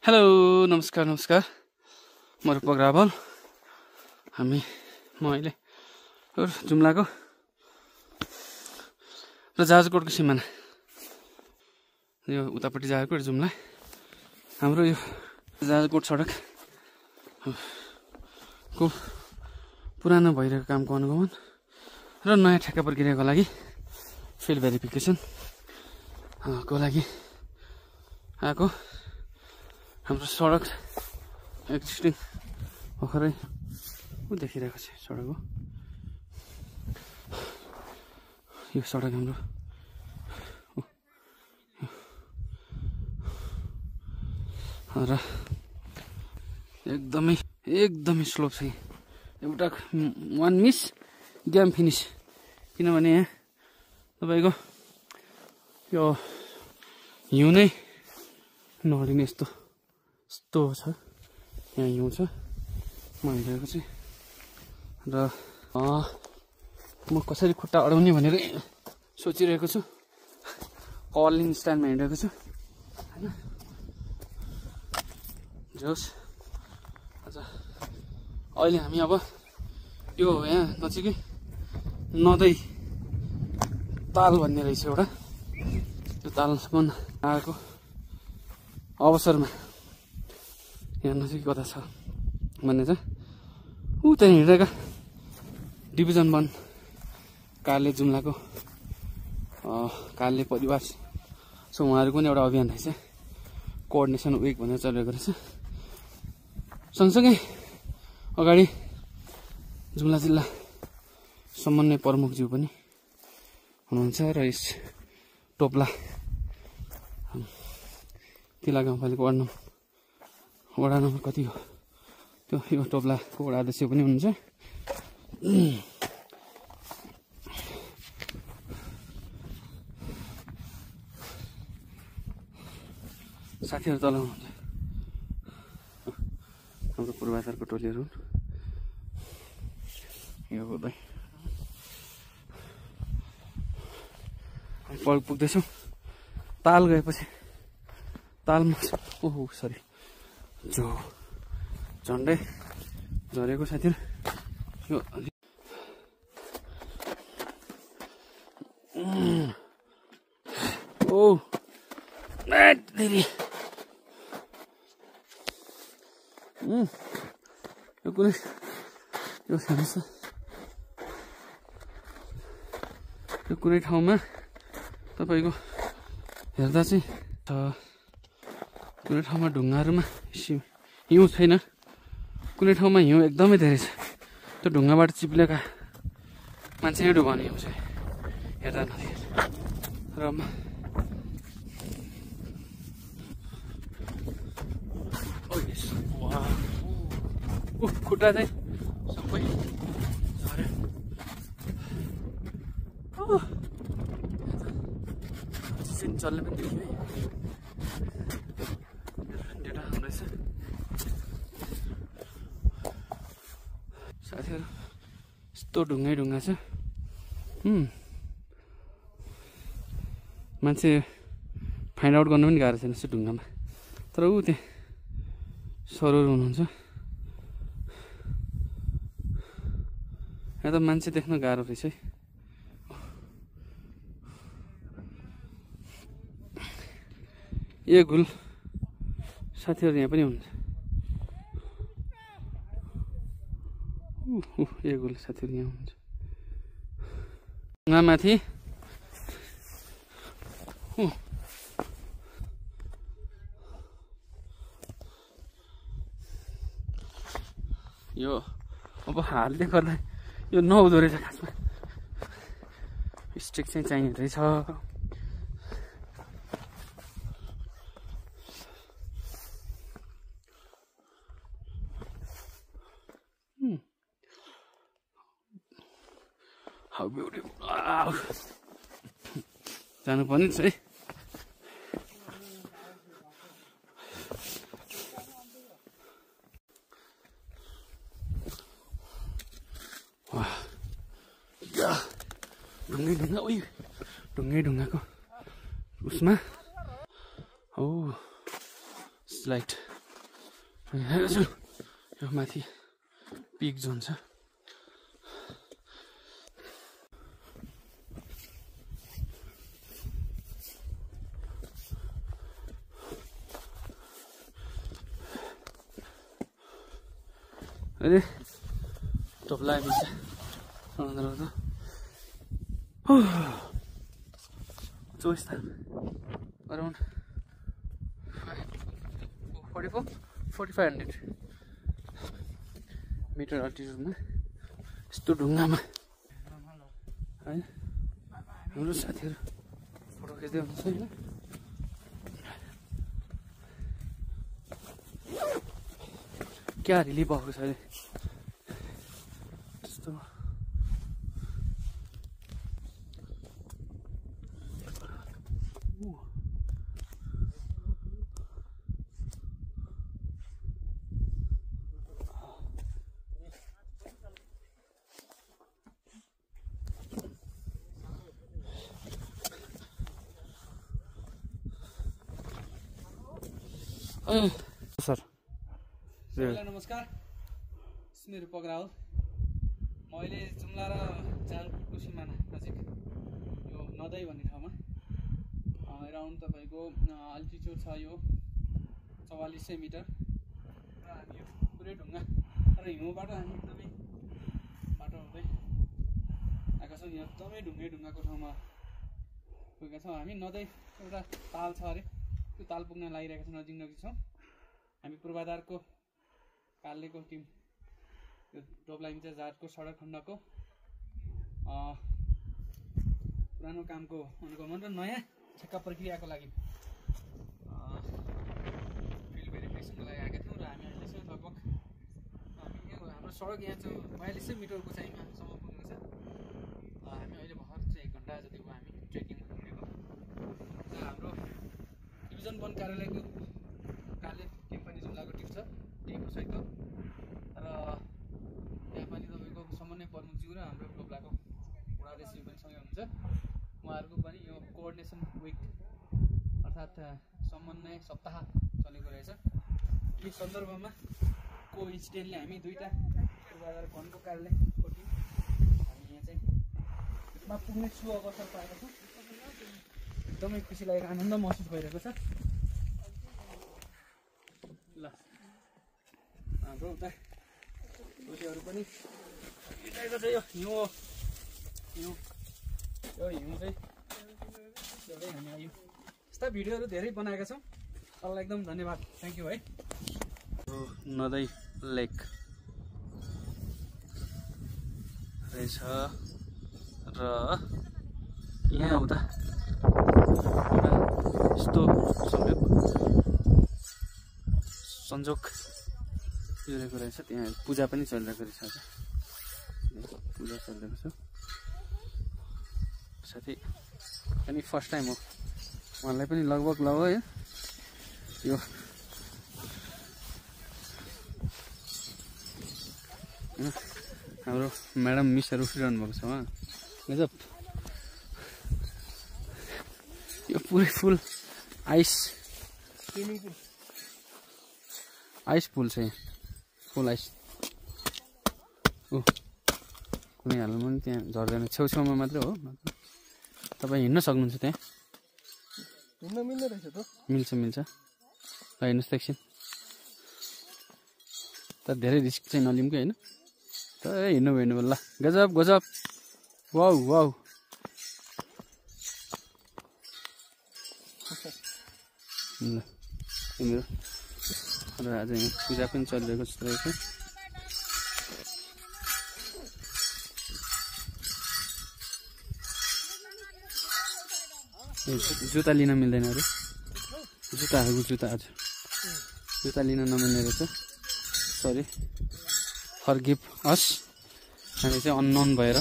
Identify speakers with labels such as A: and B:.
A: Hello नमस्कार नमस्कार म रूपक रावल म अहिले जुम्लाको र जाजरकोटको सिमाना यो उतापट्टि जाजरकोट जुम्ला हाम्रो यो जाजरकोट सडक को पुरानो भइरहेको कामको अनुगमन र नयाँ ठेक्का प्रक्रियाको लागि फिल्ड भेरिफिकेसन को लागि आएको हाम्रो सडक एक्जिस्टिङ भर्खरै देखिरहेको छ सडक हो यो सडक हाम्रो र एकदमै स्लोप छ एउटा वान मिस गेम फिनिस किनभने यहाँ तपाईको यो हिउँ नै नहरिने यस्तो छ यहाँ हिउँ छ म हिँडिरहेको छु र म कसरी खुट्टा अडाउने भनेर सोचिरहेको छु कर्लिङ स्टाइलमा हिँडिरहेको छु हैन जोस् अहिले हामी अब यो यहाँ नजिकै नदै ताल भन्ने रहेछ एउटा त्यो तालसम्म आएको अवसरमा यहाँ नजिकै कता छ भन्ने चाहिँ त्यहाँ हिँडेका डिभिजन 1 कार्य जुम्लाको कार्य परिवार सो उहाँहरूको पनि एउटा अभियान रहेछ कोअर्डिनेसन विक भनेर चलेको रहेछ सँगसँगै अगाडि जुम्ला जिल्ला समन्वय प्रमुखज्यू पनि हुनुहुन्छ र यस टोप्ला तिला गाउँपालिका वडा नम्बर कति हो त्यो यो टोप्लाको वडा अध्यक्ष पनि हुनुहुन्छ साथीहरू तल हुनुहुन्छ हाम्रो पूर्वाधारको टोलीहरू यो हुँदै पुग्दैछौँ ताल गएपछि तालमा ओहो सरी जो झन्डै झरेको साथीहरू यो ओ धेरै यो कुनै यो हेर्नुहोस् यो कुनै ठाउँमा तपाईको हेर्दा चाहिँ कुनै ठाउँमा ढुङ्गाहरूमा हिउँ छैन कुनै ठाउँमा हिउँ एकदमै धेरै छ त्यो ढुङ्गाबाट चिप्लेका मान्छे डुबाउने हिउँ छ हेर्दा नदेखेर र खुट्टा चाहिँ सबै झऱ्यो चल्ने पनि देखियो है डेटा रहेछ साथीहरू यस्तो ढुङ्गा छ मान्छे फाइन्ड आउट गर्न पनि गाह्रो छैन यस्तो ढुङ्गामा तर ऊ त्यहाँ सरहरू हुनुहुन्छ यहाँ त मान्छे देख्न गाह्रो रहेछ है ए गुल साथीहरू यहाँ पनि हुनुहुन्छ ए गुल साथीहरू यहाँ हुनुहुन्छ ढुङ्गामाथि यो अब हालले गर्दा यो नहुँदो रहेछ खासमा स्टिक चाहिँ चाहिने रहेछ How beautiful. जानु पर्ने छ है ढुङ्गाको उसमा स्लाइड यो माथि पिक जोन छ। अरे टोपला मिल्छ चोइस था अराउन्ड 4500 मिटर अल्टिट्युडमा यस्तो ढुङ्गामा है हाम्रो साथीहरू फोटो खिच्दै हुनुहुन्छ होइन। क्या रिलिफ भएको छ अहिले त्यस्तो सर
B: नमस्कार, मेरो पगरा हो। म अहिले जुम्ला र जालपुरको सिमाना नजिक यो नदै भन्ने ठाउँमा एराउन्ड तपाईँको अल्टिट्युड छ यो 4400 मिटर र हामी यो पुरै ढुङ्गा र हिउँबाट हामी एकदमै बाटो हुँदै आएका छौँ। यहाँ एकदमै ढुङ्गाको ठाउँमा पुगेका छौँ हामी। नदै एउटा ताल छ अरे, त्यो ताल पुग्न लागिरहेको छ, नजिक छौँ हामी। पूर्वाधारको कालेको टिम यो टोपलाइन्छ जातको सडक खण्डको पुरानो कामको अनुगमन र नयाँ छक्का प्रक्रियाको लागि फिल्ड भेरिफिकेसनको लागि आएका थियौँ र हामी अहिले चाहिँ लगभग हाम्रो सडक यहाँ चाहिँ 4200 मिटरको चाहिँ यहाँसम्म पुगेको छ। हामी अहिले भर्खर चाहिँ 1 घन्टा जतिको हामी ट्रेकिङमा पुगेको र हाम्रो डिभिजन 1 कार्यालयको टिम पनि जुम्लाको टिम छ, टिमको सहित र यहाँ पनि तपाईँको समन्वय प्रमुखज्यू र हाम्रो टोपलाको वडाध्यक्षज्यू पनि सँगै हुनुहुन्छ। उहाँहरूको पनि यो कोअर्डिनेसन विक अर्थात् समन्वय सप्ताह चलेको रहेछ। यो सन्दर्भमा कोइन्सिडेन्टली हामी दुईवटा पूर्वाधार वनको कार्यालयको टिम हामी यहाँ चाहिँ पुग्ने अवसर पाएका छौँ। एकदमै खुसी लागेको, आनन्द महसुस भइरहेको छ। ल हाम्रो उता टोलीहरू पनि हिँडेको छ। यो हिउँ हो, यो हिउँ चाहिँ हामी आयो। यस्ता भिडियोहरू धेरै बनाएका छौँ। तपाईँलाई एकदम धन्यवाद, थ्याङ्क यू है।
A: नदै लेक रहेछ र यहाँ उता यस्तो संजोग जोडेको रहेछ। त्यहाँ पूजा पनि चलिरहेको रहेछ, आज पूजा चलिरहेको छ। साथै पनि फर्स्ट टाइम हो उहाँलाई पनि लगभग है यो हाम्रो म्याडम मिसहरू उठिरहनु भएको छ उहाँ गजब। यो पुरै फुल आइस पुल छ यहाँ, फुल आइस। कुनै हालमा पनि त्यहाँ झर्दैन, छेउछेउमा मात्रै हो। तपाईँ हिँड्न सक्नुहुन्छ त्यहाँ,
B: हिँड्न मिल्ने रहेछ त।
A: मिल्छ ल हेर्नुहोस् त एकछिन। तर धेरै रिस्क चाहिँ नलिउँ कि होइन, तर हिँड्नु ल। गजब वाउ ल मेरो र आज यहाँ पूजा पनि चलिरहेको जस्तो रहेछ। जुत्ता लिन मिल्दैन अरे, जुत्ता लिन नमिल्ने रहेछ। सरी, फर्गिभ अस, हामी चाहिँ अननोन भएर